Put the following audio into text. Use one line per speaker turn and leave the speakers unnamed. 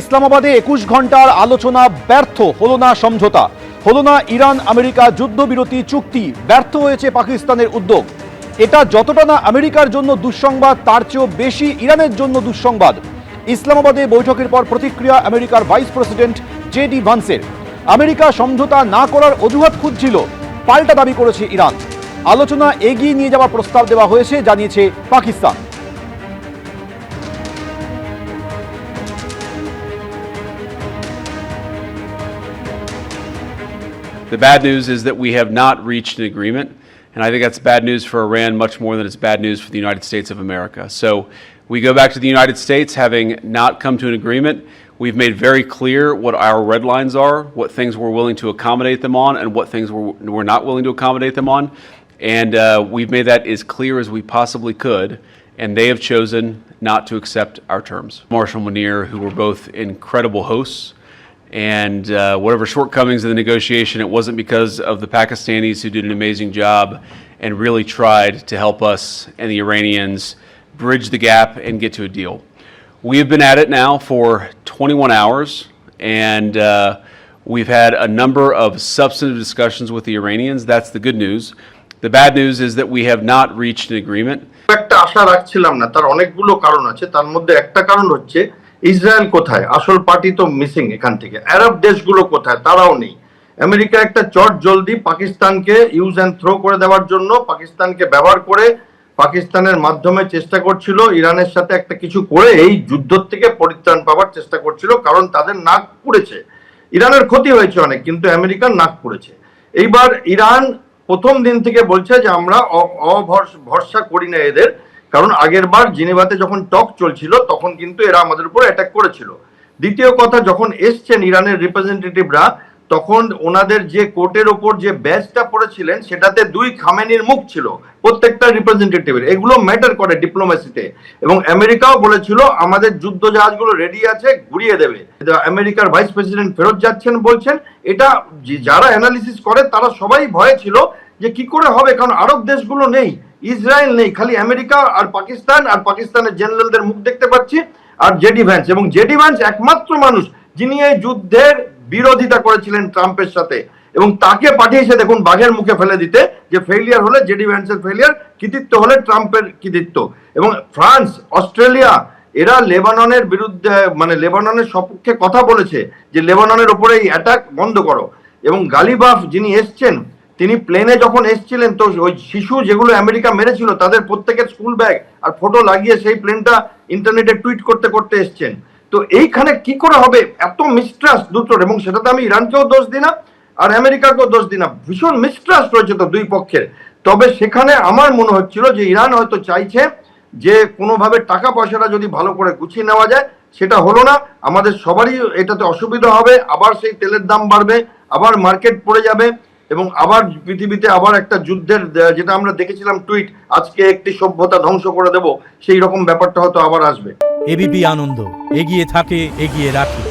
ইসলামাবাদে 21 ঘন্টার আলোচনা ব্যর্থ, হলো না সমঝোতা, হলো না ইরান আমেরিকা যুদ্ধবিরতি চুক্তি, ব্যর্থ হয়েছে পাকিস্তানের উদ্যোগ। এটা যতটা না আমেরিকার জন্য দুঃসংবাদ, তার চেয়েও বেশি ইরানের জন্য দুঃসংবাদ। ইসলামাবাদে বৈঠকের পর প্রতিক্রিয়া আমেরিকার ভাইস প্রেসিডেন্ট জেডি ভান্সের। আমেরিকা সমঝোতা না করার অজুহাত খুঁজছিল, পাল্টা দাবি করেছে ইরান। আলোচনা এগিয়ে নিয়ে যাওয়ার প্রস্তাব দেওয়া হয়েছে, জানিয়েছে Pakistan.
The bad news is that we have not reached an agreement, and I think that's bad news for Iran much more than it's bad news for the United States of America. So we go back to the United States having not come to an agreement. We've made very clear what our red lines are, what things we're willing to accommodate them on, and what things we're not willing to accommodate them on. And we've made that as clear as we possibly could, and they have chosen not to accept our terms. Marshall Munir, who were both incredible hosts, and whatever shortcomings in the negotiation, it wasn't because of the Pakistanis, who did an amazing job and really tried to help us and the Iranians bridge the gap and get to a deal. We have been at it now for 21 hours, and we've had a number of substantive discussions with the Iranians. That's the good news. The bad news is that we have not reached an agreement.
একটা আশা রাখছিলাম না, তার অনেকগুলো কারণ আছে। তার মধ্যে একটা কারণ হচ্ছে ইসরায়েল কোথায়, আসল পার্টি তো মিসিং এখান থেকে। আরব দেশগুলো কোথায়, তারাও নেই। আমেরিকা একটা চট জলদি পাকিস্তানকে ইউজ অ্যান্ড থ্রো করে দেওয়ার জন্য, পাকিস্তানকে ব্যবহার করে পাকিস্তানের মাধ্যমে চেষ্টা করছিল ইরানের সাথে একটা কিছু করে এই যুদ্ধ থেকে পরিত্রাণ পাওয়ার চেষ্টা করছিল, কারণ তাদের নাক পুড়েছে। ইরানের ক্ষতি হয়েছে অনেক, কিন্তু আমেরিকার নাক পুড়েছে। এইবার ইরান প্রথম দিন থেকে বলছে যে আমরা ভরসা করি না এদের, কারণ আগের বার জেনেভাতে যখন টক চলছিল তখন কিন্তু এরা আমাদের উপর অ্যাটাক করেছিল। দ্বিতীয় কথা, যখন এসছেন ইরানের রিপ্রেজেন্টেটিভরা, তখন ওনাদের যে কোর্টের ওপর যে ব্যাজটা পড়েছিলেন সেটাতে 2 খামেনির মুখ ছিল প্রত্যেকটা রিপ্রেজেন্টেটিভের। এগুলো ম্যাটার করে ডিপ্লোমেসিতে। এবং আমেরিকাও বলেছিল আমাদের যুদ্ধ জাহাজগুলো রেডি আছে, ঘুরিয়ে দেবে। আমেরিকার ভাইস প্রেসিডেন্ট ফেরত যাচ্ছেন বলছেন। এটা যারা অ্যানালিসিস করে তারা সবাই ভয়ে ছিল যে কি করে হবে, কারণ আরব দেশগুলো নেই, ইসরায়েল নেই, খালি আমেরিকা আর পাকিস্তান, আর পাকিস্তানের জেনারেলদের মুখ দেখতে পাচ্ছি, আর জেডি ভ্যান্স। এবং জেডি ভ্যান্স একমাত্র মানুষ যিনি এই যুদ্ধের বিরোধিতা করেছিলেন ট্রাম্পের সাথে, এবং তাকে পাঠিয়েছে দেখুন বাঘের মুখে ফেলে দিতে, যে ফেলিয়ার হলে জেডি ভ্যান্সের ফেলিয়ার, কৃতিত্ব হলে ট্রাম্পের কৃতিত্ব। এবং ফ্রান্স, অস্ট্রেলিয়া, এরা লেবাননের বিরুদ্ধে, মানে লেবাননের সপক্ষে কথা বলেছে যে লেবাননের উপরে এই অ্যাটাক বন্ধ করো। এবং গালিবাফ যিনি এসছেন, তিনি প্লেনে যখন এসছিলেন, তো ওই শিশু যেগুলো আমেরিকা মেরেছিল তাদের প্রত্যেকের স্কুল ব্যাগ আর ফটো লাগিয়ে সেই প্লেনটা ইন্টারনেটে টুইট করতে করতে এসছেন। তো এইখানে কি করে হবে, এত মিসট্রাস্ট দুটোর। এবং সেটাতে আমি ইরানকেও দোষ দিই না আর আমেরিকাকেও দোষ দিই না, ভীষণ মিসট্রাস্ট রয়েছে তো দুই পক্ষের। তবে সেখানে আমার মনে হচ্ছিল যে ইরান হয়তো চাইছে যে কোনোভাবে টাকা পয়সাটা যদি ভালো করে গুছিয়ে নেওয়া যায়। সেটা হলো না, আমাদের সবারই এটাতে অসুবিধা হবে, আবার সেই তেলের দাম বাড়বে, আবার মার্কেট পড়ে যাবে, এবং আবার পৃথিবীতে আবার একটা যুদ্ধের, যেটা আমরা দেখেছিলাম টুইট, আজকে একটি সভ্যতা ধ্বংস করে দেব, সেই রকম ব্যাপারটা হয়তো আবার আসবে।
এবিপি আনন্দ, এগিয়ে থাকে, এগিয়ে রাখে।